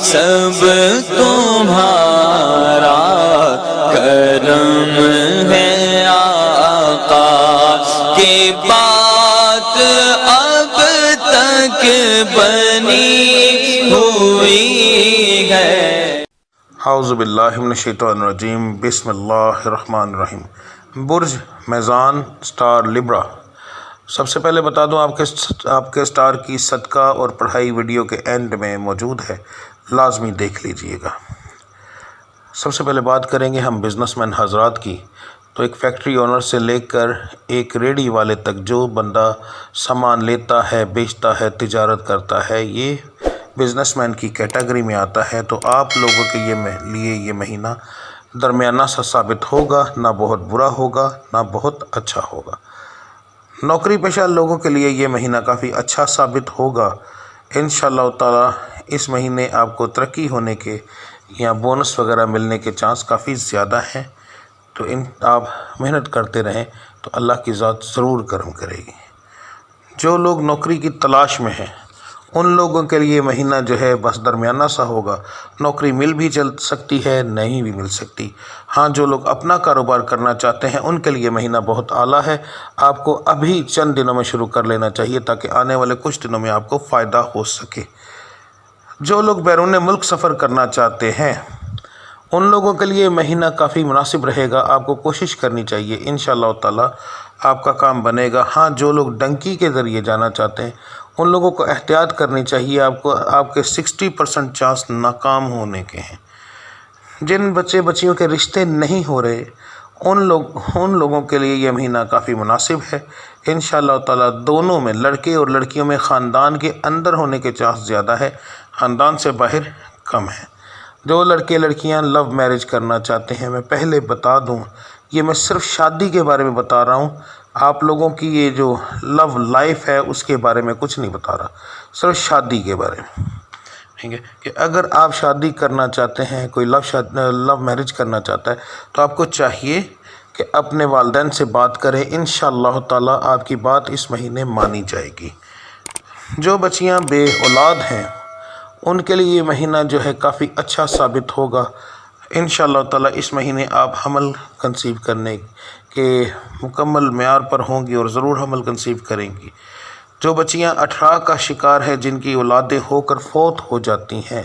سب تمہارا کرم ہے آقا کی بات اب تک بنی ہوئی ہے۔ اعوذ باللہ من الشیطان الرجیم، بسم اللہ الرحمن الرحیم۔ برج میزان سٹار لبرا۔ سب سے پہلے بتا دوں آپ کے سٹار کی صدقہ اور پڑھائی ویڈیو کے اینڈ میں موجود ہے، لازمی دیکھ لیجئے گا۔ سب سے پہلے بات کریں گے ہم بزنس مین حضرات کی، تو ایک فیکٹری اونر سے لے کر ایک ریڈی والے تک جو بندہ سامان لیتا ہے، بیچتا ہے، تجارت کرتا ہے، یہ بزنس مین کی کیٹیگری میں آتا ہے۔ تو آپ لوگوں کے لیے یہ مہینہ درمیانہ سا ثابت ہوگا، نہ بہت برا ہوگا نہ بہت اچھا ہوگا۔ نوکری پیشہ لوگوں کے لیے یہ مہینہ کافی اچھا ثابت ہوگا۔ انشاءاللہ تعالی اس مہینے آپ کو ترقی ہونے کے یا بونس وغیرہ ملنے کے چانس کافی زیادہ ہیں، تو آپ محنت کرتے رہیں تو اللہ کی ذات ضرور کرم کرے گی۔ جو لوگ نوکری کی تلاش میں ہیں ان لوگوں کے لیے مہینہ جو ہے بس درمیانہ سا ہوگا، نوکری مل بھی سکتی ہے، نہیں بھی مل سکتی۔ ہاں، جو لوگ اپنا کاروبار کرنا چاہتے ہیں ان کے لیے مہینہ بہت اعلیٰ ہے، آپ کو ابھی چند دنوں میں شروع کر لینا چاہیے تاکہ آنے والے کچھ دنوں میں آپ کو فائدہ ہو سکے۔ جو لوگ بیرون ملک سفر کرنا چاہتے ہیں ان لوگوں کے لیے مہینہ کافی مناسب رہے گا، آپ کو کوشش کرنی چاہیے، انشاءاللہ تعالی آپ کا کام بنے گا۔ ہاں، جو لوگ ڈنکی کے ذریعے جانا چاہتے ہیں ان لوگوں کو احتیاط کرنی چاہیے، آپ کے 60% چانس ناکام ہونے کے ہیں۔ جن بچیوں کے رشتے نہیں ہو رہے ان لوگوں کے لیے یہ مہینہ کافی مناسب ہے۔ انشاءاللہ تعالی دونوں میں، لڑکے اور لڑکیوں میں، خاندان کے اندر ہونے کے چانس زیادہ ہے، خاندان سے باہر کم ہے۔ جو لڑکے لڑکیاں لو میرج کرنا چاہتے ہیں، میں پہلے بتا دوں یہ میں صرف شادی کے بارے میں بتا رہا ہوں، آپ لوگوں کی یہ جو لو لائف ہے اس کے بارے میں کچھ نہیں بتا رہا، صرف شادی کے بارے میں، ٹھیک ہے؟ کہ اگر آپ شادی کرنا چاہتے ہیں، کوئی لو میرج کرنا چاہتا ہے تو آپ کو چاہیے کہ اپنے والدین سے بات کریں، انشاءاللہ تعالی آپ کی بات اس مہینے مانی جائے گی۔ جو بچیاں بے اولاد ہیں ان کے لیے یہ مہینہ جو ہے کافی اچھا ثابت ہوگا، انشاءاللہ تعالی اس مہینے آپ حمل کنسیو کرنے کے مکمل معیار پر ہوں گی اور ضرور حمل کنسیو کریں گی۔ جو بچیاں 18 کا شکار ہے، جن کی اولادیں ہو کر فوت ہو جاتی ہیں،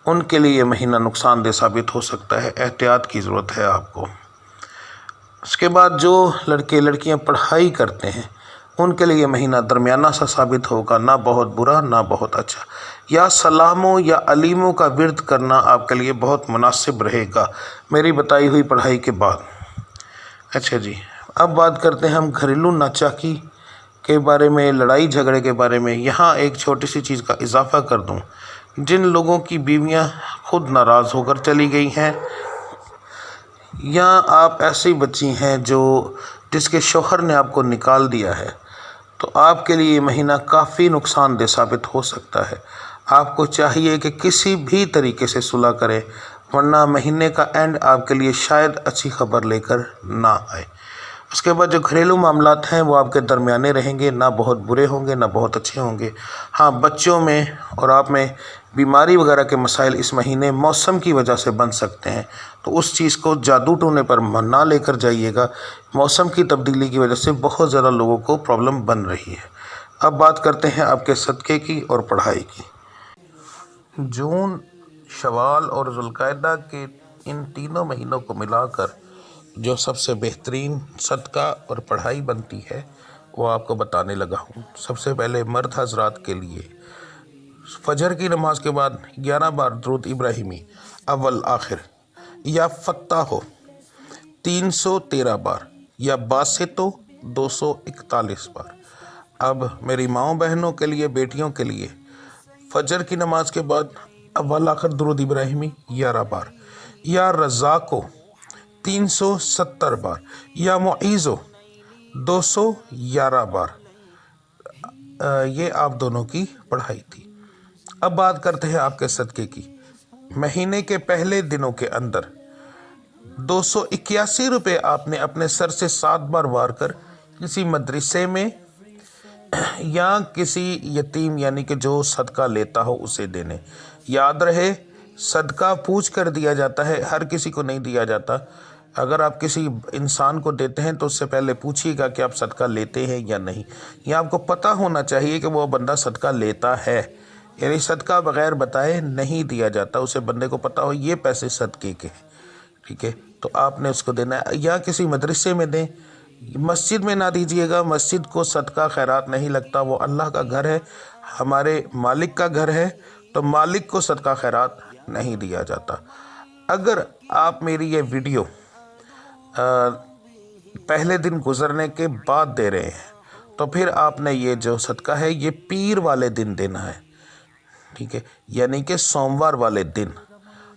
ان کے لیے یہ مہینہ نقصان دہ ثابت ہو سکتا ہے، احتیاط کی ضرورت ہے آپ کو۔ اس کے بعد جو لڑکے لڑکیاں پڑھائی کرتے ہیں ان کے لیے یہ مہینہ درمیانہ سا ثابت ہوگا، نہ بہت برا نہ بہت اچھا۔ یا سلاموں یا علیموں کا ورد کرنا آپ کے لیے بہت مناسب رہے گا میری بتائی ہوئی پڑھائی کے بعد۔ اچھا جی، اب بات کرتے ہیں ہم گھریلو ناچاکی کے بارے میں، لڑائی جھگڑے کے بارے میں۔ یہاں ایک چھوٹی سی چیز کا اضافہ کر دوں، جن لوگوں کی بیویاں خود ناراض ہو کر چلی گئی ہیں یا آپ ایسی بچی ہیں جس کے شوہر نے آپ کو نکال دیا ہے، تو آپ کے لیے یہ مہینہ کافی نقصان دہ ثابت ہو سکتا ہے۔ آپ کو چاہیے کہ کسی بھی طریقے سے صلح کریں، ورنہ مہینے کا اینڈ آپ کے لیے شاید اچھی خبر لے کر نہ آئے۔ اس کے بعد جو گھریلو معاملات ہیں وہ آپ کے درمیانے رہیں گے، نہ بہت برے ہوں گے نہ بہت اچھے ہوں گے۔ ہاں، بچوں میں اور آپ میں بیماری وغیرہ کے مسائل اس مہینے موسم کی وجہ سے بن سکتے ہیں، تو اس چیز کو جادو ٹونے پر نہ لے کر جائیے گا، موسم کی تبدیلی کی وجہ سے بہت زیادہ لوگوں کو پرابلم بن رہی ہے۔ اب بات کرتے ہیں آپ کے صدقے کی اور پڑھائی کی۔ جون، شوال اور ذوالقعدہ کے ان تینوں مہینوں کو ملا کر جو سب سے بہترین صدقہ اور پڑھائی بنتی ہے وہ آپ کو بتانے لگا ہوں۔ سب سے پہلے مرد حضرات کے لیے فجر کی نماز کے بعد 11 بار درود ابراہیمی اول آخر، یا فتح ہو 313 بار، یا باسطو 241 بار۔ اب میری ماؤں بہنوں کے لیے، بیٹیوں کے لیے فجر کی نماز کے بعد اول آخر درود ابراہیمی 11 بار، یا رزاقو 370 بار، یا معیزو 211 بار۔ یہ آپ دونوں کی پڑھائی تھی۔ اب بات کرتے ہیں آپ کے صدقے کی۔ مہینے کے پہلے دنوں کے اندر 281 روپے آپ نے اپنے سر سے 7 بار وار کر کسی مدرسے میں یا کسی یتیم یعنی کہ جو صدقہ لیتا ہو اسے دینے، یاد رہے صدقہ پوچھ کر دیا جاتا ہے، ہر کسی کو نہیں دیا جاتا۔ اگر آپ کسی انسان کو دیتے ہیں تو اس سے پہلے پوچھیے گا کہ آپ صدقہ لیتے ہیں یا نہیں۔ یہ آپ کو پتہ ہونا چاہیے کہ وہ بندہ صدقہ لیتا ہے، یعنی صدقہ بغیر بتائے نہیں دیا جاتا، اسے بندے کو پتہ ہو یہ پیسے صدقے کے ہیں، ٹھیک ہے، تو آپ نے اس کو دینا ہے۔ یا کسی مدرسے میں دیں، مسجد میں نہ دیجیے گا، مسجد کو صدقہ خیرات نہیں لگتا، وہ اللہ کا گھر ہے، ہمارے مالک کا گھر ہے، تو مالک کو صدقہ خیرات نہیں دیا جاتا۔ اگر آپ میری یہ ویڈیو پہلے دن گزرنے کے بعد دے رہے ہیں تو پھر آپ نے یہ جو صدقہ ہے یہ پیر والے دن دینا ہے، ٹھیک ہے، یعنی کہ سوموار والے دن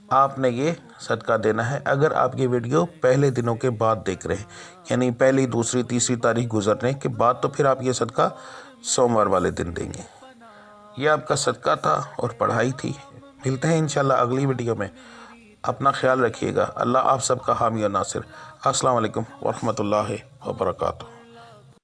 آپ نے یہ صدقہ دینا ہے۔ اگر آپ یہ ویڈیو پہلے دنوں کے بعد دیکھ رہے ہیں، یعنی پہلی، دوسری، تیسری تاریخ گزرنے کے بعد، تو پھر آپ یہ صدقہ سوموار والے دن دیں گے۔ یہ آپ کا صدقہ تھا اور پڑھائی تھی۔ ملتے ہیں انشاءاللہ اگلی ویڈیو میں۔ اپنا خیال رکھیے گا۔ اللہ آپ سب کا حامی و ناصر۔ السلام علیکم ورحمۃ اللہ وبرکاتہ۔